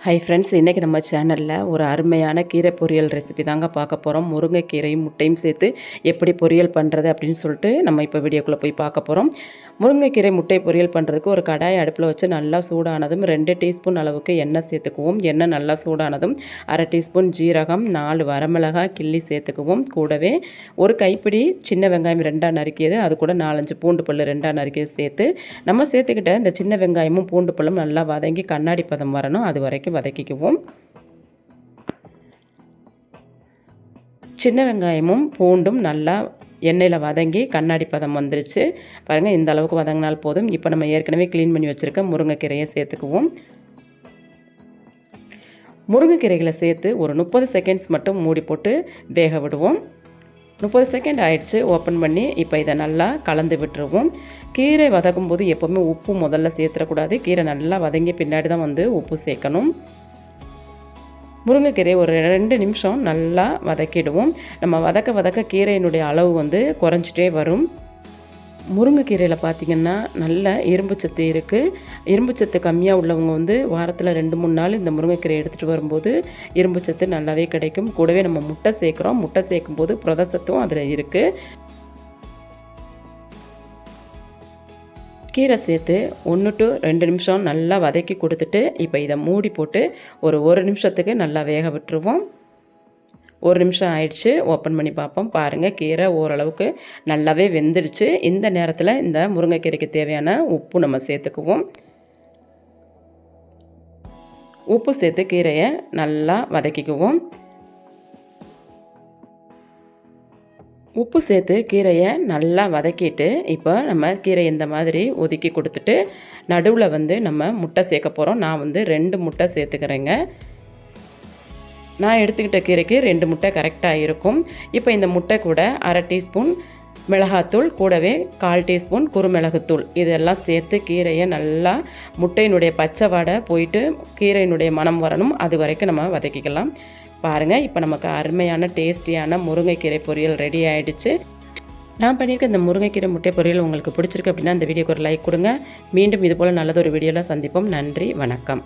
Hi friends, இன்றைக்கி நம்ம சேனலில் ஒரு அருமையான கீரை பொரியல் ரெசிபி தாங்க பார்க்க போகிறோம். முருங்கைக்கீரையும் முட்டையும் சேர்த்து எப்படி பொரியல் பண்ணுறது அப்படின்னு சொல்லிட்டு நம்ம இப்போ வீடியோக்குள்ளே போய் பார்க்க போகிறோம். முருங்கைக்கீரை முட்டை பொரியல் பண்ணுறதுக்கு ஒரு கடாய் அடுப்பில் வச்சு நல்லா சூடானதும் 2 டீஸ்பூன் அளவுக்கு எண்ணெய் சேர்த்துக்குவோம். எண்ணெய் நல்லா சூடானதும் 1/2 டீஸ்பூன் ஜீரகம், 4 வரமிளகாய் கிள்ளி சேர்த்துக்குவோம். கூடவே ஒரு கைப்பிடி சின்ன வெங்காயம் 2ஆக நறுக்கியது, அது கூட 4-5 பூண்டு பல் 2ஆக நறுக்கியது சேர்த்து நம்ம சேர்த்துக்கிட்ட இந்த சின்ன வெங்காயமும் பூண்டு பல்லும் நல்லா வதங்கி கண்ணாடி பதம் வரணும், அது வரைக்கும் வதக்கிக்குவோம். சின்ன வெங்காயமும் பூண்டும் நல்லா எண்ணெயில் வதங்கி கண்ணாடி பதம் வந்துருச்சு பாருங்கள். இந்த அளவுக்கு வதங்கினால் போதும். இப்போ நம்ம ஏற்கனவே க்ளீன் பண்ணி வச்சுருக்க முருங்கைக்கீரையை சேர்த்துக்குவோம். முருங்கைக்கீரைகளை சேர்த்து ஒரு 30 செகண்ட்ஸ் மட்டும் மூடி போட்டு வேக விடுவோம். 30 செகண்ட் ஆயிடுச்சு. ஓப்பன் பண்ணி இப்போ இதை நல்லா கலந்து விட்டுருவோம். கீரை வதக்கும் போது எப்போவுமே உப்பு முதல்ல சேர்த்துடக்கூடாது. கீரை நல்லா வதங்கி பின்னாடி தான் உப்பு சேர்க்கணும். முருங்கைக்கீரை ஒரு 2 நிமிஷம் நல்லா வதக்கிடுவோம். நம்ம வதக்க கீரையினுடைய அளவு குறைஞ்சிட்டே வரும். முருங்கைக்கீரையில் பார்த்திங்கன்னா நல்ல இரும்புச்சத்து இருக்குது. இரும்புச்சத்து கம்மியாக உள்ளவங்க வாரத்தில் 2-3 நாள் இந்த முருங்கைக்கீரை எடுத்துகிட்டு வரும்போது இரும்புச்சத்து நல்லாவே கிடைக்கும். கூடவே நம்ம முட்டை சேர்க்குறோம். முட்டை சேர்க்கும்போது புரதச்சத்தும் அதில் இருக்குது. கீரை சேர்த்து 1 to 2 நிமிஷம் நல்லா வதக்கி கொடுத்துட்டு இப்போ இதை மூடி போட்டு ஒரு நிமிஷத்துக்கு நல்லா வேக விட்டுருவோம். 1 நிமிஷம் ஆயிடுச்சு. ஓப்பன் பண்ணி பார்ப்போம். பாருங்கள், கீரை ஓரளவுக்கு நல்லாவே வெந்துடுச்சு. இந்த நேரத்தில் இந்த முருங்கைக்கீரைக்கு தேவையான உப்பு நம்ம சேர்த்துக்குவோம். உப்பு சேர்த்து கீரையை நல்லா வதக்கிக்குவோம். உப்பு சேர்த்து கீரையை நல்லா வதக்கிட்டு இப்போ நம்ம கீரை இந்த மாதிரி ஒதுக்கி கொடுத்துட்டு நடுவில் நம்ம முட்டை சேர்க்க போகிறோம். நான் 2 முட்டை சேர்த்துக்கிறேங்க. நான் எடுத்துக்கிட்ட கீரைக்கு 2 முட்டை கரெக்டாக இருக்கும். இப்போ இந்த முட்டை கூட 1/2 டீஸ்பூன் மிளகாத்தூள், கூடவே 1/4 டீஸ்பூன் குறுமிளகுத்தூள் இதெல்லாம் சேர்த்து கீரையை நல்லா முட்டையினுடைய பச்சை வாடை போயிட்டு கீரையினுடைய மனம் வரணும், அது வரைக்கும் நம்ம வதக்கிக்கலாம். பாருங்கள், இப்போ நமக்கு அருமையான டேஸ்டியான முருங்கைக்கீரை பொரியல் ரெடி ஆகிடுச்சு. நான் பண்ணியிருக்க இந்த முருங்கைக்கீரை முட்டை பொரியல் உங்களுக்கு பிடிச்சிருக்கு அப்படின்னா இந்த வீடியோக்கு ஒரு லைக் கொடுங்க. மீண்டும் இதுபோல் நல்லதொரு வீடியோவில் சந்திப்போம். நன்றி, வணக்கம்.